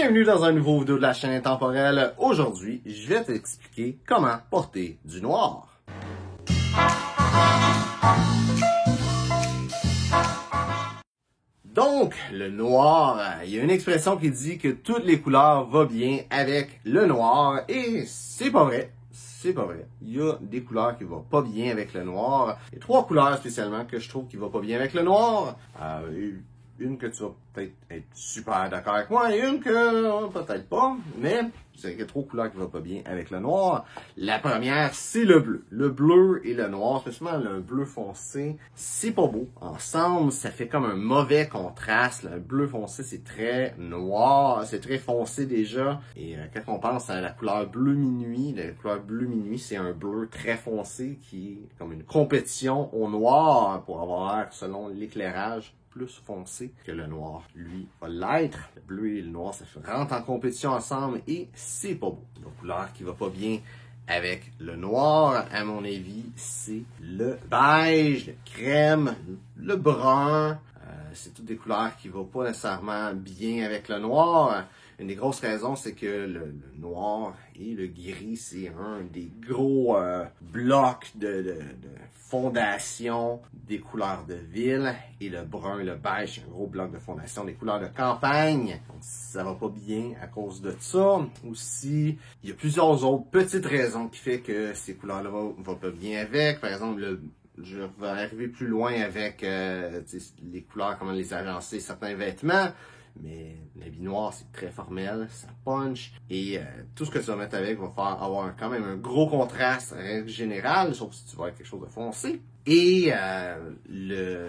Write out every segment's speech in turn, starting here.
Bienvenue dans un nouveau vidéo de la chaîne Intemporelle. Aujourd'hui, je vais t'expliquer comment porter du noir. Donc, le noir, il y a une expression qui dit que toutes les couleurs vont bien avec le noir et c'est pas vrai. C'est pas vrai. Il y a des couleurs qui vont pas bien avec le noir. Il y a trois couleurs spécialement que je trouve qui vont pas bien avec le noir. Une que tu vas peut-être être super d'accord avec moi et une que peut-être pas, mais c'est que trois couleurs qui vont pas bien avec le noir. La première, c'est le bleu. Le bleu et le noir, spécialement le bleu foncé, c'est pas beau. Ensemble, ça fait comme un mauvais contraste. Le bleu foncé, c'est très noir, c'est très foncé déjà. Et quand on pense à la couleur bleu minuit, la couleur bleu minuit, c'est un bleu très foncé qui est comme une compétition au noir pour avoir l'air selon l'éclairage plus foncé que le noir, lui, va l'être. Le bleu et le noir, ça rentre en compétition ensemble et c'est pas beau. La couleur qui va pas bien avec le noir, à mon avis, c'est le beige, le crème, le brun. C'est toutes des couleurs qui vont pas nécessairement bien avec le noir. Une des grosses raisons, c'est que le noir et le gris, c'est un des gros blocs de fondation des couleurs de ville. Et le brun et le beige, c'est un gros bloc de fondation des couleurs de campagne. Donc, ça va pas bien à cause de ça. Aussi, il y a plusieurs autres petites raisons qui fait que ces couleurs-là vont pas bien avec. Par exemple, je vais arriver plus loin avec les couleurs, comment les agencer certains vêtements. Mais l'habit noir, c'est très formel, ça punch. Et tout ce que tu vas mettre avec va faire avoir quand même un gros contraste en règle générale, sauf si tu vas avoir quelque chose de foncé. Et les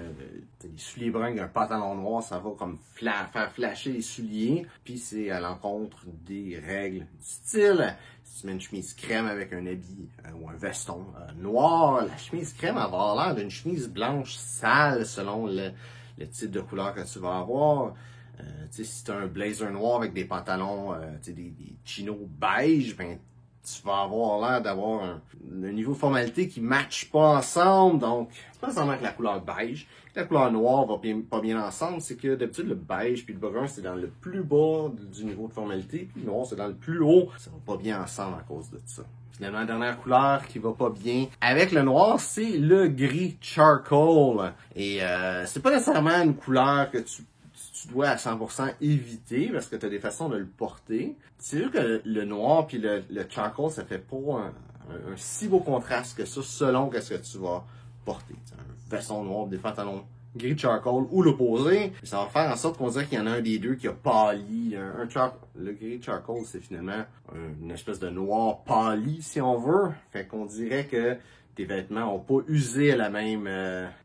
souliers bruns avec un pantalon noir, ça va comme faire flasher les souliers. Puis c'est à l'encontre des règles du style. Si tu mets une chemise crème avec un habit ou un veston noir, la chemise crème va avoir l'air d'une chemise blanche sale selon le type de couleur que tu vas avoir. Si tu as un blazer noir avec des pantalons, des chinos beige, ben, tu vas avoir l'air d'avoir un niveau de formalité qui ne matche pas ensemble. Donc, c'est pas nécessairement que la couleur beige. La couleur noire va pas bien ensemble. C'est que d'habitude, le beige puis le brun, c'est dans le plus bas du niveau de formalité. Puis le noir, c'est dans le plus haut. Ça va pas bien ensemble à cause de ça. Finalement, la dernière couleur qui va pas bien avec le noir, c'est le gris charcoal. Et c'est pas nécessairement une couleur que tu dois à 100% éviter parce que tu as des façons de le porter. C'est sûr que le noir puis le charcoal, ça fait pas un si beau contraste que ça selon ce que tu vas porter. T'sais, un veston noir, des pantalons gris charcoal ou l'opposé. Ça va faire en sorte qu'on dirait qu'il y en a un des deux qui a pâli. Le gris charcoal, c'est finalement une espèce de noir pâli, si on veut. Fait qu'on dirait que tes vêtements n'ont pas usé à la même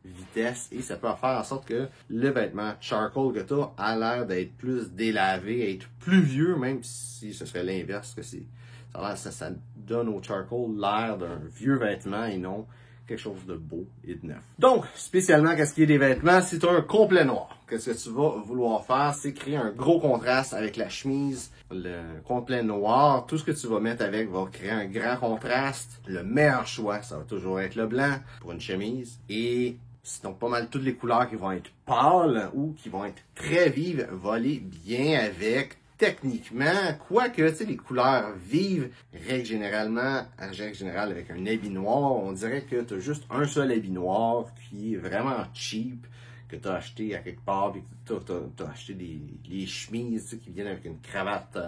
vitesse et ça peut faire en sorte que le vêtement charcoal que tu as a l'air d'être plus délavé, être plus vieux, même si ce serait l'inverse, que ça donne au charcoal l'air d'un vieux vêtement et non quelque chose de beau et de neuf. Donc, spécialement, qu'est-ce qui est des vêtements, si tu as un complet noir, qu'est-ce que tu vas vouloir faire, c'est créer un gros contraste avec la chemise, le complet noir. Tout ce que tu vas mettre avec va créer un grand contraste. Le meilleur choix, ça va toujours être le blanc pour une chemise. Et sinon, pas mal toutes les couleurs qui vont être pâles ou qui vont être très vives vont aller bien avec. Techniquement, quoique, tu sais, les couleurs vives, règle générale, avec un habit noir, on dirait que tu as juste un seul habit noir qui est vraiment cheap, que tu as acheté à quelque part, puis que tu as acheté les chemises, tu sais, qui viennent avec une cravate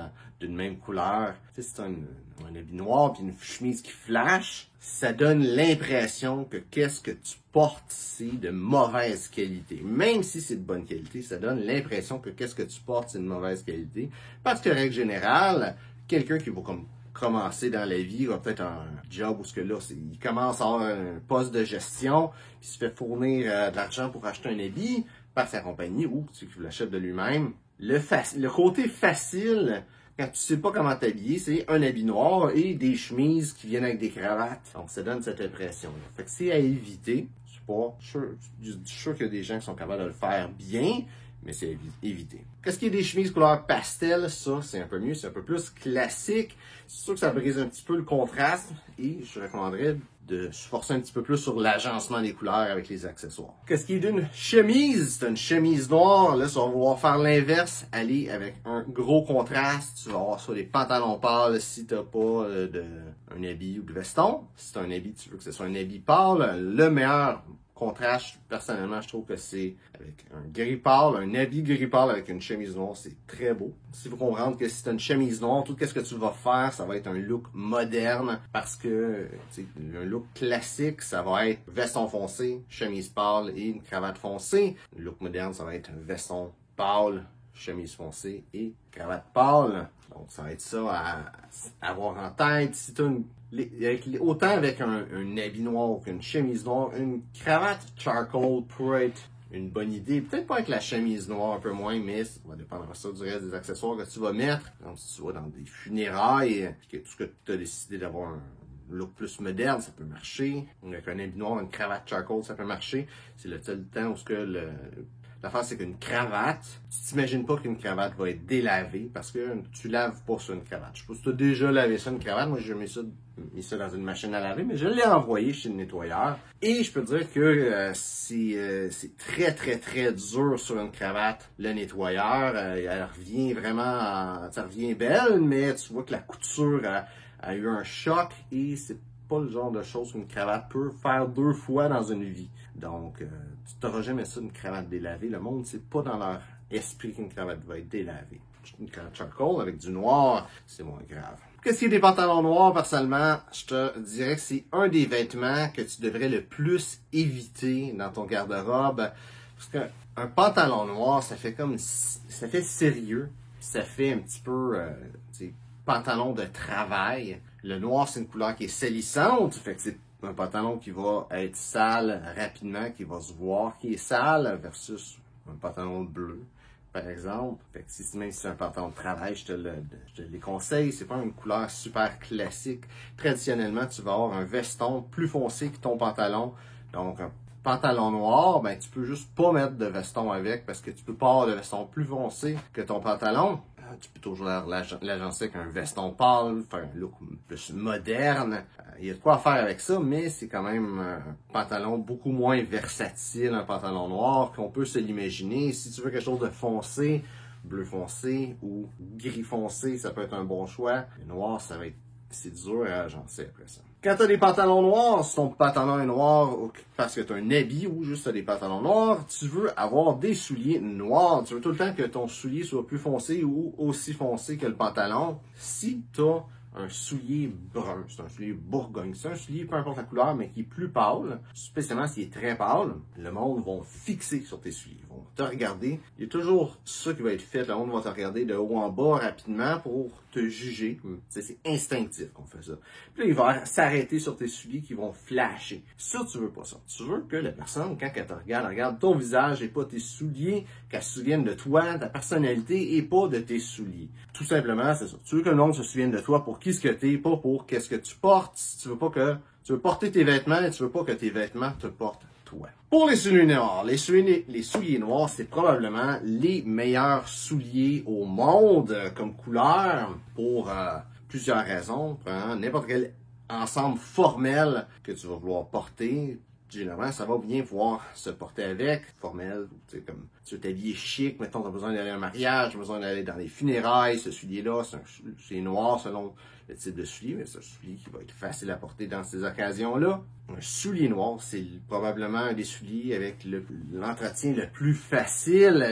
d'une même couleur. Tu sais, c'est un habit noir puis une chemise qui flash, ça donne l'impression que qu'est-ce que tu portes, c'est de mauvaise qualité. Même si c'est de bonne qualité, ça donne l'impression que qu'est-ce que tu portes, c'est de mauvaise qualité. Parce que, règle générale, quelqu'un qui va comme commencer dans la vie, il va peut-être un job où il commence à avoir un poste de gestion, puis il se fait fournir de l'argent pour acheter un habit par sa compagnie ou qu'il l'achète de lui-même. Le côté facile, quand tu sais pas comment t'habiller, c'est un habit noir et des chemises qui viennent avec des cravates. Donc, ça donne cette impression-là. Fait que c'est à éviter. Je suis sûr qu'il y a des gens qui sont capables de le faire bien, mais c'est évité. Qu'est-ce qui est des chemises couleur pastel? Ça, c'est un peu mieux, c'est un peu plus classique. C'est sûr que ça brise un petit peu le contraste et je recommanderais de se forcer un petit peu plus sur l'agencement des couleurs avec les accessoires. Qu'est-ce qui est d'une chemise? C'est une chemise noire. Là, ça va vouloir faire l'inverse, aller avec un gros contraste. Tu vas avoir soit des pantalons pâles si tu n'as pas un habit ou de veston. Si tu as un habit, tu veux que ce soit un habit pâle. Le meilleur contraste, personnellement, je trouve que c'est avec un gris pâle, un habit gris pâle avec une chemise noire, c'est très beau. Si vous comprenez que si tu as une chemise noire, tout ce que tu vas faire, ça va être un look moderne parce que un look classique, ça va être veston foncé, chemise pâle et une cravate foncée. Le look moderne, ça va être un veston pâle, chemise foncée et cravate pâle. Donc, ça va être ça à avoir en tête. Si tu as autant avec un habit noir qu'une chemise noire, une cravate charcoal pourrait être une bonne idée. Peut-être pas avec la chemise noire, un peu moins, mais ça va dépendre de ça du reste des accessoires que tu vas mettre. Donc, si tu vas dans des funérailles, tout ce que tu as décidé d'avoir un look plus moderne, ça peut marcher. Avec un habit noir, une cravate charcoal, ça peut marcher. C'est le seul temps où l'affaire, c'est qu'une cravate, tu t'imagines pas qu'une cravate va être délavée parce que tu laves pas ça une cravate. Je sais pas si tu as déjà lavé ça une cravate. Moi, j'ai mis ça dans une machine à laver, mais je l'ai envoyé chez le nettoyeur. Et je peux dire que c'est très, très, très dur sur une cravate. Le nettoyeur, elle revient vraiment, ça revient belle, mais tu vois que la couture a eu un choc et c'est pas le genre de choses qu'une cravate peut faire 2 fois dans une vie. Donc, tu t'auras jamais ça, une cravate délavée. Le monde, c'est pas dans leur esprit qu'une cravate va être délavée. Une cravate charcoal avec du noir, c'est moins grave. Qu'est-ce qui est des pantalons noirs, personnellement? Je te dirais que c'est un des vêtements que tu devrais le plus éviter dans ton garde-robe. Parce qu'un pantalon noir, ça fait sérieux. Ça fait un petit peu, pantalon de travail. Le noir, c'est une couleur qui est salissante. Fait que c'est un pantalon qui va être sale rapidement, qui va se voir qui est sale versus un pantalon bleu, par exemple. Fait que même si c'est un pantalon de travail, je te les conseille. C'est pas une couleur super classique. Traditionnellement, tu vas avoir un veston plus foncé que ton pantalon. Donc, un pantalon noir, ben, tu peux juste pas mettre de veston avec parce que tu peux pas avoir de veston plus foncé que ton pantalon. Tu peux toujours l'agencer avec un veston pâle, faire un look plus moderne. Il y a de quoi faire avec ça, mais c'est quand même un pantalon beaucoup moins versatile, un pantalon noir, qu'on peut se l'imaginer. Si tu veux quelque chose de foncé, bleu foncé ou gris foncé, ça peut être un bon choix. Le noir, c'est dur à agencer après ça. Quand tu as des pantalons noirs, si ton pantalon est noir parce que tu as un habit ou juste des pantalons noirs, tu veux avoir des souliers noirs. Tu veux tout le temps que ton soulier soit plus foncé ou aussi foncé que le pantalon. Si tu as un soulier brun, c'est un soulier bourgogne, c'est un soulier, peu importe la couleur, mais qui est plus pâle, spécialement s'il est très pâle, le monde va fixer sur tes souliers, ils vont te regarder. Il y a toujours ça qui va être fait, le monde va te regarder de haut en bas rapidement pour te juger. C'est instinctif qu'on fait ça. Puis là, il va s'arrêter sur tes souliers qui vont flasher. Ça, tu veux pas ça. Tu veux que la personne, quand elle te regarde, elle regarde ton visage et pas tes souliers, qu'elle se souvienne de toi, ta personnalité et pas de tes souliers. Tout simplement, c'est ça. Tu veux que le monde se souvienne de toi pour qui ce que t'es, pas pour qu'est-ce que tu portes. Tu veux porter tes vêtements et tu veux pas que tes vêtements te portent toi. Pour les souliers noirs, les souliers noirs, c'est probablement les meilleurs souliers au monde comme couleur pour plusieurs raisons. N'importe quel ensemble formel que tu vas vouloir porter, généralement, ça va bien pouvoir se porter avec, formel, tu sais, comme tu veux t'habiller chic, mettons, tu as besoin d'aller à un mariage, tu as besoin d'aller dans les funérailles, ce soulier-là, c'est noir selon le type de soulier, mais c'est un soulier qui va être facile à porter dans ces occasions-là. Un soulier noir, c'est probablement un des souliers avec l'entretien le plus facile.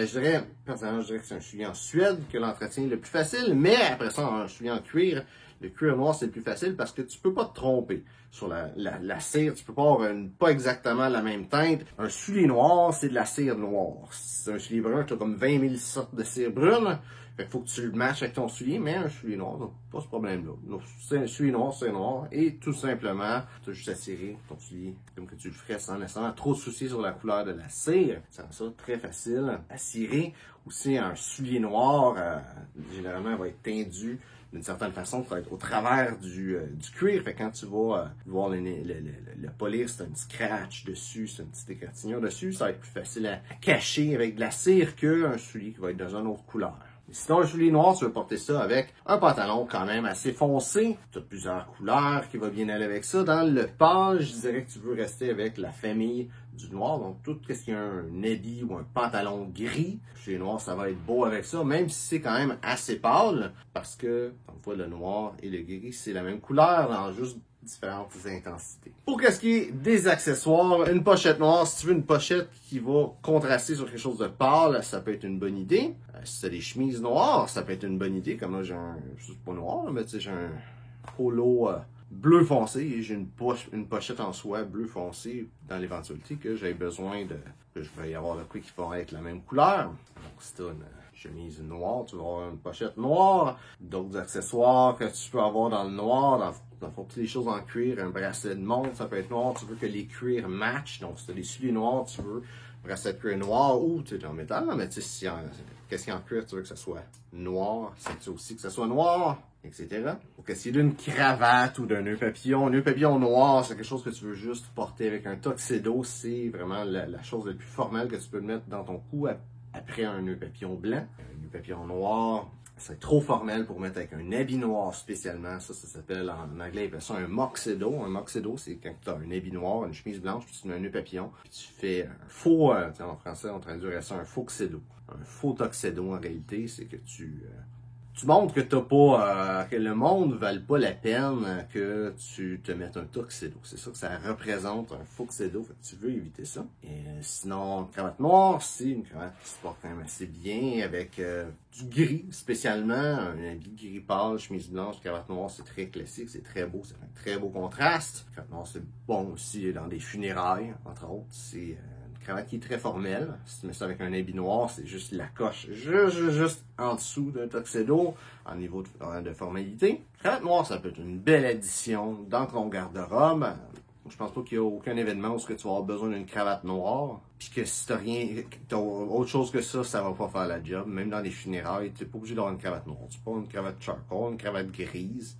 Personnellement, je dirais que c'est un soulier en Suède que l'entretien est le plus facile, mais après ça, un soulier en cuir, le cuir noir, c'est le plus facile parce que tu peux pas te tromper sur la cire. Tu peux pas avoir pas exactement la même teinte. Un soulier noir, c'est de la cire noire. C'est un soulier brun, tu as comme 20 000 sortes de cire brune. Fait qu'il faut que tu le matches avec ton soulier, mais un soulier noir, donc pas ce problème-là. Donc, c'est un soulier noir, c'est noir, et tout simplement, tu as juste à cirer ton soulier comme que tu le ferais sans nécessairement trop de soucis sur la couleur de la cire. Ça rend ça très facile à cirer. Aussi, un soulier noir, généralement, va être tendu d'une certaine façon, ça va être au travers du cuir. Fait que quand tu vas voir le polir, c'est un petit scratch dessus, c'est une petite égratignure dessus, ça va être plus facile à cacher avec de la cire qu'un soulier qui va être dans une autre couleur. Sinon, un soulier noir, tu veux porter ça avec un pantalon quand même assez foncé. Tu as plusieurs couleurs qui vont bien aller avec ça. Dans le pâle, je dirais que tu veux rester avec la famille du noir. Donc, tout ce qui est un habit ou un pantalon gris, le soulier noir, ça va être beau avec ça, même si c'est quand même assez pâle. Parce que, parfois, le noir et le gris, c'est la même couleur dans juste différentes intensités. Pour ce qui est des accessoires, une pochette noire, si tu veux une pochette qui va contraster sur quelque chose de pâle, ça peut être une bonne idée. Si tu as des chemises noires, ça peut être une bonne idée. Comme là, j'ai un, je sais pas noir, mais tu sais, j'ai un polo bleu foncé et j'ai une pochette en soie bleu foncé dans l'éventualité que j'ai besoin de, que je vais y avoir le quoi qui va être la même couleur. Donc, si tu as une chemise noire, tu vas avoir une pochette noire, d'autres accessoires que tu peux avoir dans le noir, dans le fond, toutes les choses en cuir, un bracelet de montre, ça peut être noir, tu veux que les cuirs matchent, donc si tu as des souliers noirs, tu veux un bracelet de cuir noir ou tu es en métal, mais tu sais, si qu'est-ce qu'il y a en cuir, tu veux que ça soit noir, c'est aussi que ça soit noir, etc. Ou que s'il y a d'une cravate ou d'un nœud papillon noir, c'est quelque chose que tu veux juste porter avec un tuxedo, c'est vraiment la chose la plus formelle que tu peux mettre dans ton cou après un nœud papillon blanc. Un nœud papillon noir, c'est trop formel pour mettre avec un habit noir spécialement. Ça s'appelle en anglais, ils appellent ça un moxedo. Un moxedo, c'est quand tu as un habit noir, une chemise blanche, puis tu mets un nœud papillon, puis tu fais un faux, en français, on traduirait ça un faux tuxedo. Un faux tuxedo, en réalité, c'est que tu montres que t'as pas, que le monde ne vale pas la peine que tu te mettes un tuxedo. C'est ça que ça représente, un tuxedo. Fait que tu veux éviter ça. Et sinon, une cravate noire, c'est une cravate qui se porte quand même assez bien avec du gris, spécialement. Un habit gris pâle, chemise blanche, cravate noire, c'est très classique, c'est très beau, c'est un très beau contraste. Cravate noire, c'est bon aussi dans des funérailles, entre autres. C'est cravate qui est très formelle. Si tu mets ça avec un habit noir, c'est juste la coche, juste en dessous d'un tuxedo, en niveau de formalité. Cravate noire, ça peut être une belle addition dans ton garde-robe. Je pense pas qu'il y a aucun événement où tu vas avoir besoin d'une cravate noire. Puis que si t'as autre chose que ça va pas faire la job. Même dans les funérailles, t'es pas obligé d'avoir une cravate noire. Tu peux avoir une cravate charcoal, une cravate grise.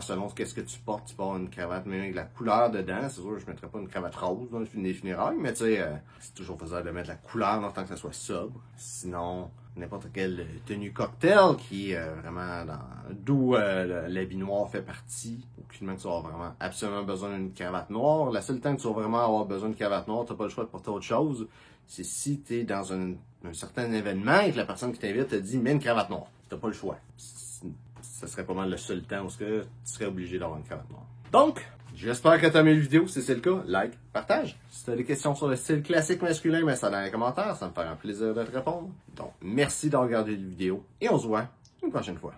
Selon qu'est-ce que tu portes avoir une cravate, même avec la couleur dedans. C'est sûr, je ne mettrais pas une cravate rose dans les funérailles, mais tu sais, c'est toujours faisable de mettre la couleur dans le temps que ça soit sobre. Sinon, n'importe quelle tenue cocktail qui est vraiment d'où l'habit noir fait partie. Aucunement que tu vas avoir vraiment absolument besoin d'une cravate noire. La seule temps que tu vas vraiment avoir besoin d'une cravate noire, tu n'as pas le choix de porter autre chose. C'est si tu es dans un certain événement et que la personne qui t'invite te dit « mets une cravate noire ». Tu n'as pas le choix. Ça serait pas mal le seul temps où tu serais obligé d'avoir une cravate noire. Donc, j'espère que tu as aimé la vidéo. Si c'est le cas, like, partage. Si tu as des questions sur le style classique masculin, mets ça dans les commentaires. Ça me fera un plaisir de te répondre. Donc, merci d'avoir regardé la vidéo et on se voit une prochaine fois.